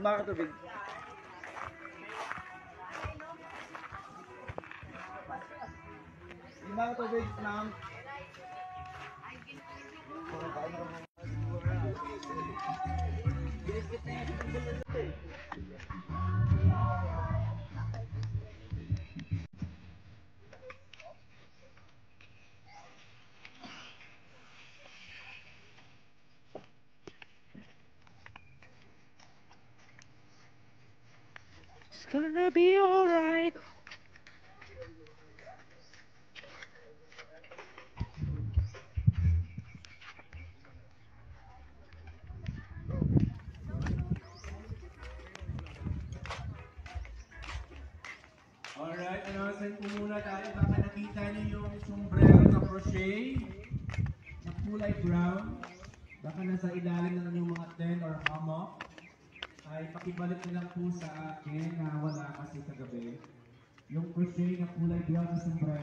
5 ka tubig. Lima ka tubig, ma'am. It's gonna be alright. Alright, announcean po muna tayo. Baka nakita niyo yung sombrero na crochet na kulay brown. Baka nasa ilalim ng inyong mga tent or hammock. Ay pakibalik na lang po sa akin na wala kasi kagabi. Yung crochet na kulay brown na sombrero.